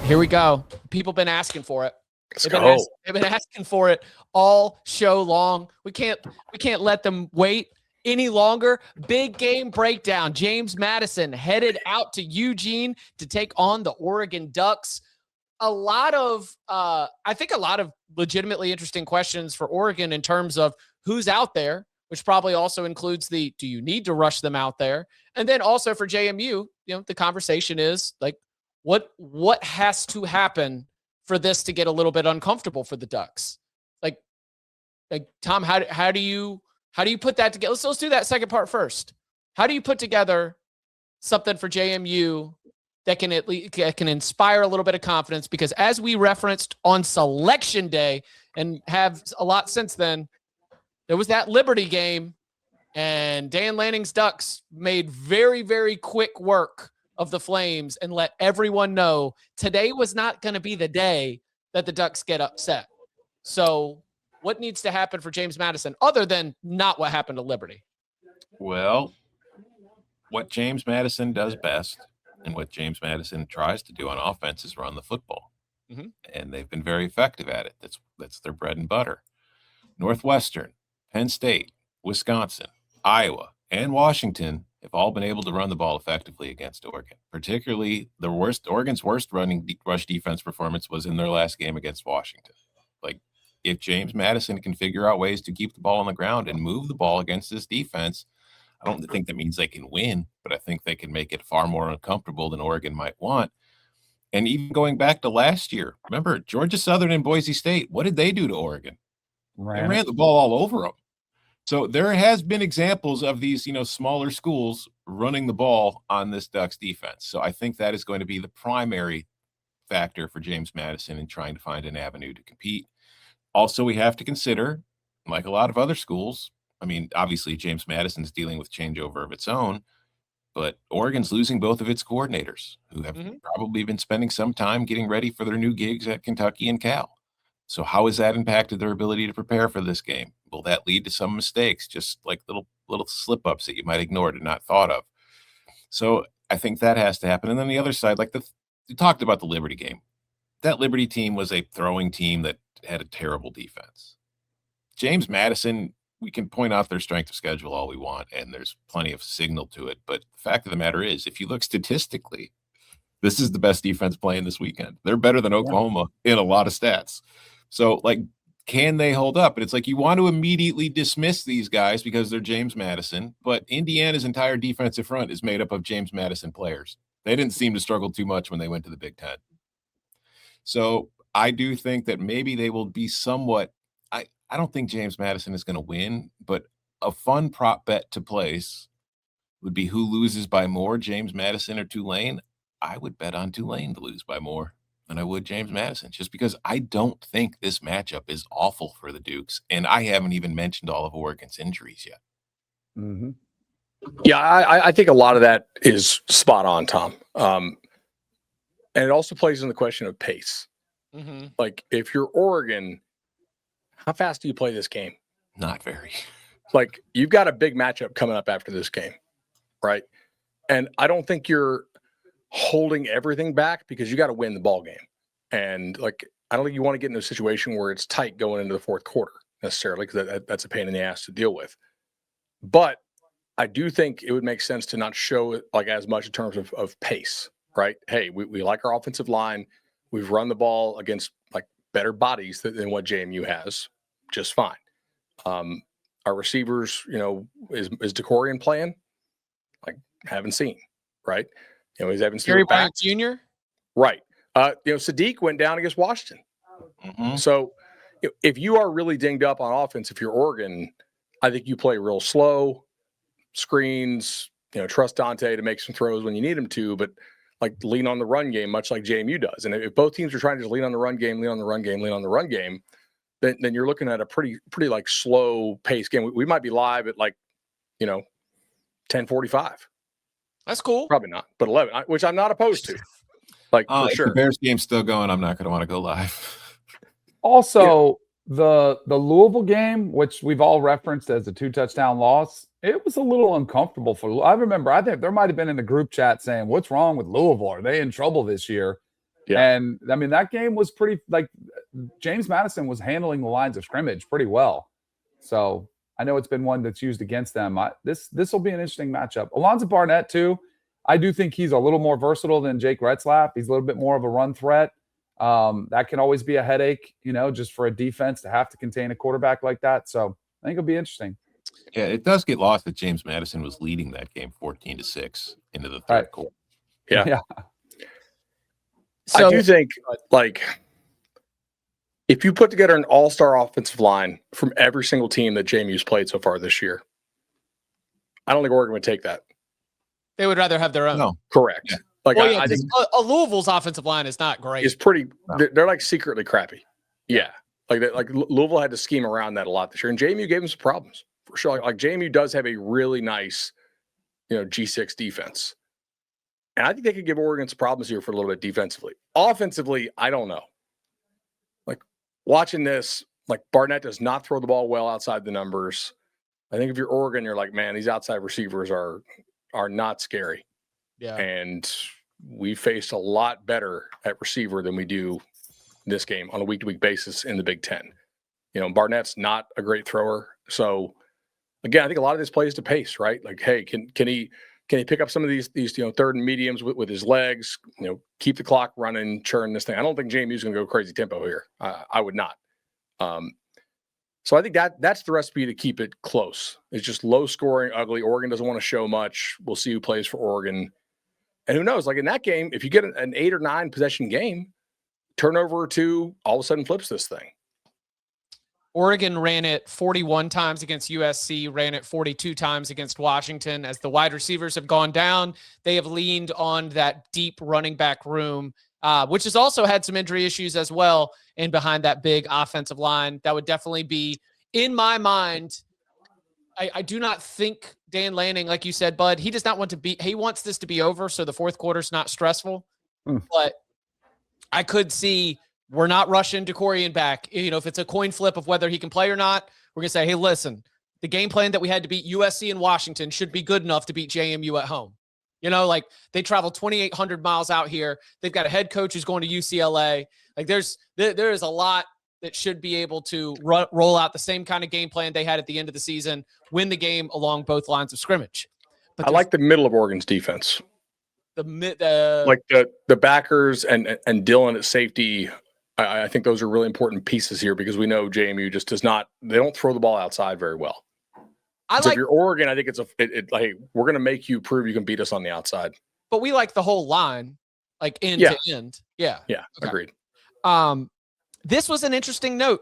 Here we go. People been asking for it. Let's go. They've been asking for it all show long. We can't let them wait any longer. Big game breakdown. James Madison headed out to Eugene to take on the Oregon Ducks. I think a lot of legitimately interesting questions for Oregon in terms of who's out there, which probably also includes do you need to rush them out there? And then also for JMU, the conversation is like, what has to happen for this to get a little bit uncomfortable for the Ducks? Like Tom, how do you put that together? Let's do that second part first. How do you put together something for JMU that can at least can inspire a little bit of confidence? Because as we referenced on Selection Day and have a lot since then, there was that Liberty game, and Dan Lanning's Ducks made very, very quick work of the Flames and let everyone know today was not going to be the day that the Ducks get upset. So what needs to happen for James Madison other than not what happened to Liberty? Well, what James Madison does best and what James Madison tries to do on offense is run the football. Mm-hmm. And they've been very effective at it. That's their bread and butter. Northwestern, Penn State, Wisconsin, Iowa, and Washington have all been able to run the ball effectively against Oregon. Particularly Oregon's worst rush defense performance was in their last game against Washington. Like, if James Madison can figure out ways to keep the ball on the ground and move the ball against this defense, I don't think that means they can win, but I think they can make it far more uncomfortable than Oregon might want. And even going back to last year, remember Georgia Southern and Boise State, what did they do to Oregon? They ran the ball all over them. So there has been examples of these, smaller schools running the ball on this Ducks defense. So I think that is going to be the primary factor for James Madison in trying to find an avenue to compete. Also, we have to consider, like a lot of other schools, I mean, obviously James Madison's dealing with changeover of its own, but Oregon's losing both of its coordinators who have probably been spending some time getting ready for their new gigs at Kentucky and Cal. So how has that impacted their ability to prepare for this game? Will that lead to some mistakes, just like little slip-ups that you might ignore and not thought of? So I think that has to happen. And then the other side, you talked about the Liberty game. That Liberty team was a throwing team that had a terrible defense. James Madison, we can point out their strength of schedule all we want, and there's plenty of signal to it. But the fact of the matter is, if you look statistically, this is the best defense playing this weekend. They're better than Oklahoma in a lot of stats. So, can they hold up? And it's like you want to immediately dismiss these guys because they're James Madison, but Indiana's entire defensive front is made up of James Madison players. They didn't seem to struggle too much when they went to the Big Ten. So I do think that maybe they will be somewhat – I don't think James Madison is going to win, but a fun prop bet to place would be who loses by more, James Madison or Tulane. I would bet on Tulane to lose by more than I would James Madison, just because I don't think this matchup is awful for the Dukes, and I haven't even mentioned all of Oregon's injuries yet. Mm-hmm. Yeah, I think a lot of that is spot on, Tom. And it also plays in the question of pace. Mm-hmm. Like, if you're Oregon, how fast do you play this game? Not very. Like, you've got a big matchup coming up after this game, right? And I don't think you're holding everything back because you got to win the ball game. And I don't think you want to get in a situation where it's tight going into the fourth quarter necessarily, because that's a pain in the ass to deal with. But I do think it would make sense to not show it as much in terms of pace, right? Hey, we like our offensive line. We've run the ball against better bodies than what JMU has, just fine. Our receivers, is Decorian playing? Haven't seen, right? He's having Gary Bryant Jr. Right. Sadiq went down against Washington. Mm-hmm. So if you are really dinged up on offense, if you're Oregon, I think you play real slow, screens, trust Dante to make some throws when you need him to, but lean on the run game, much like JMU does. And if both teams are trying to just lean on the run game, then you're looking at a pretty slow pace game. We might be live at 10:45. That's cool. Probably not, but 11, which I'm not opposed to. For sure. If the Bears game's still going, I'm not going to want to go live. Also, the Louisville game, which we've all referenced as a 2-touchdown loss, it was a little uncomfortable for. I think there might have been in the group chat saying, "What's wrong with Louisville? Are they in trouble this year?" Yeah. And I mean, that game was pretty, like, James Madison was handling the lines of scrimmage pretty well. So I know it's been one that's used against them. This will be an interesting matchup. Alonzo Barnett, too. I do think he's a little more versatile than Jake Retzlaff. He's a little bit more of a run threat. That can always be a headache, just for a defense to have to contain a quarterback like that. So I think it'll be interesting. Yeah, it does get lost that James Madison was leading that game 14-6 into the third quarter. Yeah. So, I do think, if you put together an all-star offensive line from every single team that JMU's played so far this year, I don't think Oregon would take that. they would rather have their own. No, Correct. Yeah. I think Louisville's offensive line is not great. it's pretty. They're like secretly crappy. Yeah, like Louisville had to scheme around that a lot this year, and JMU gave them some problems for sure. Like JMU does have a really nice, G6 defense, and I think they could give Oregon some problems here for a little bit defensively. Offensively, I don't know. Like watching this, Barnett does not throw the ball well outside the numbers. I think if you're Oregon, you're like, man, these outside receivers are not scary. Yeah. And we faced a lot better at receiver than we do this game on a week-to-week basis in the Big Ten. Barnett's not a great thrower. So, again, I think a lot of this plays to pace, right? Like, hey, can he pick up some of these third and mediums with his legs, keep the clock running, churn this thing? I don't think JMU's going to go crazy tempo here. I would not. So I think that's the recipe to keep it close. It's just low scoring, ugly. Oregon doesn't want to show much. We'll see who plays for Oregon. And who knows, in that game, if you get an 8 or 9 possession game, turnover or two all of a sudden flips this thing. Oregon ran it 41 times against USC, ran it 42 times against Washington. As the wide receivers have gone down, they have leaned on that deep running back room, which has also had some injury issues as well. And behind that big offensive line, that would definitely be, in my mind, I do not think Dan Lanning, like you said, Bud, he does not want to be, he wants this to be over so the fourth quarter's not stressful. But I could see we're not rushing Decorian back. If it's a coin flip of whether he can play or not, we're going to say, hey, listen, the game plan that we had to beat USC and Washington should be good enough to beat JMU at home. They travel 2,800 miles out here. They've got a head coach who's going to UCLA. There is a lot that should be able to roll out the same kind of game plan they had at the end of the season, win the game along both lines of scrimmage. But I like the middle of Oregon's defense. The backers and Dillon at safety. I think those are really important pieces here because we know JMU just does not. They don't throw the ball outside very well. So if you're Oregon, I think it's hey, we're going to make you prove you can beat us on the outside. But we like the whole line, end to end. Yeah. Yeah. Okay. Agreed. This was an interesting note.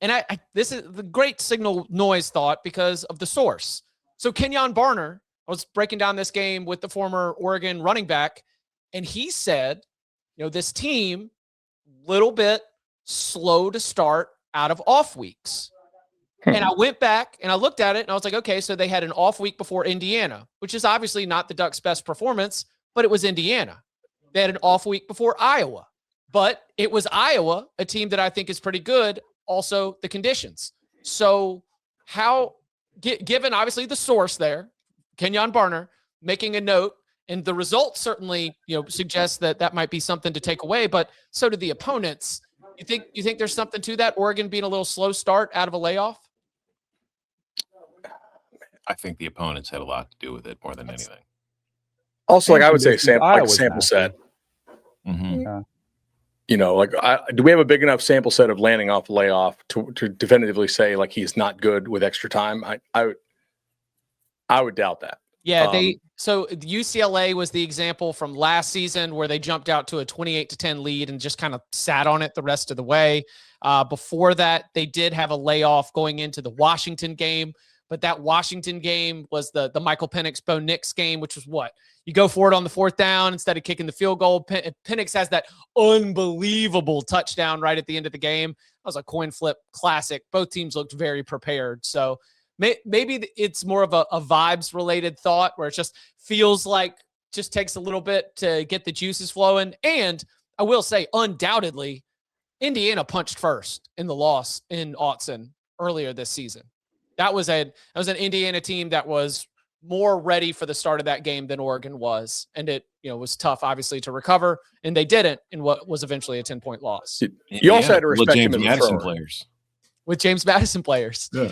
And this is the great signal noise thought because of the source. So Kenyon Barner, I was breaking down this game with the former Oregon running back, and he said, this team, little bit slow to start out of off weeks. And I went back and I looked at it and I was like, okay, so they had an off week before Indiana, which is obviously not the Ducks' best performance, but it was Indiana. They had an off week before Iowa, but it was Iowa, a team that I think is pretty good. Also the conditions. So given obviously the source there, Kenyon Barner making a note, and the results certainly, suggest that might be something to take away, but so did the opponents. You think there's something to that? Oregon being a little slow start out of a layoff? I think the opponents had a lot to do with it more than anything. Also, I would say sample set. Mm-hmm. Yeah. Do we have a big enough sample set of landing off the layoff to definitively say he's not good with extra time? I would doubt that. Yeah, so UCLA was the example from last season where they jumped out to a 28-10 lead and just kind of sat on it the rest of the way. Before that, they did have a layoff going into the Washington game, but that Washington game was the Michael Penix Bo Nix game, which was what? You go for it on the fourth down instead of kicking the field goal. Penix has that unbelievable touchdown right at the end of the game. That was a coin flip classic. Both teams looked very prepared. So maybe it's more of a vibes related thought where it just feels like just takes a little bit to get the juices flowing. And I will say, undoubtedly, Indiana punched first in the loss in Autzen earlier this season. That was an Indiana team that was more ready for the start of that game than Oregon was. And it, was tough, obviously, to recover. And they didn't in what was eventually a 10-point loss. You also had to respect James him as a Madison thrower. players. With James Madison players. Yeah.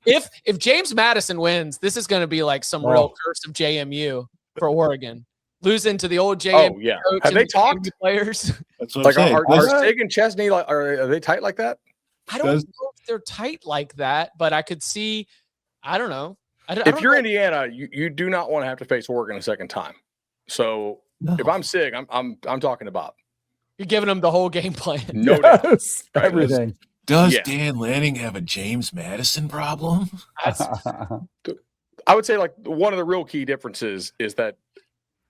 If James Madison wins, this is going to be like some real curse of JMU for Oregon. Losing to the old JMU coach Have and they the talked? JMU players. That's what I'm saying. Are Sig and Chesney are they tight like that? I don't know if they're tight like that, but I could see. I don't know. If you're Indiana, you do not want to have to face Oregon a second time. So if I'm Sig, I'm talking to Bob. You're giving them the whole game plan. No doubt. Everything. Does Dan Lanning have a James Madison problem? I would say like one of the real key differences is that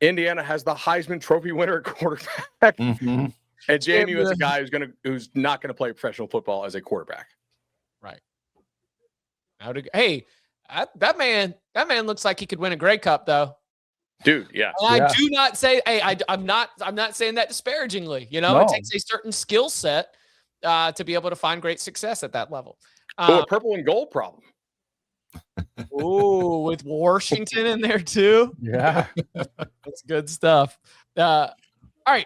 Indiana has the Heisman Trophy winner at quarterback, and JMU is a guy who's not gonna play professional football as a quarterback. Right. That man looks like he could win a Grey Cup though. Dude, yeah. And I do not say, I'm not saying that disparagingly. It takes a certain skill set to be able to find great success at that level. A purple and gold problem. Ooh, with Washington in there too. Yeah. That's good stuff. All right.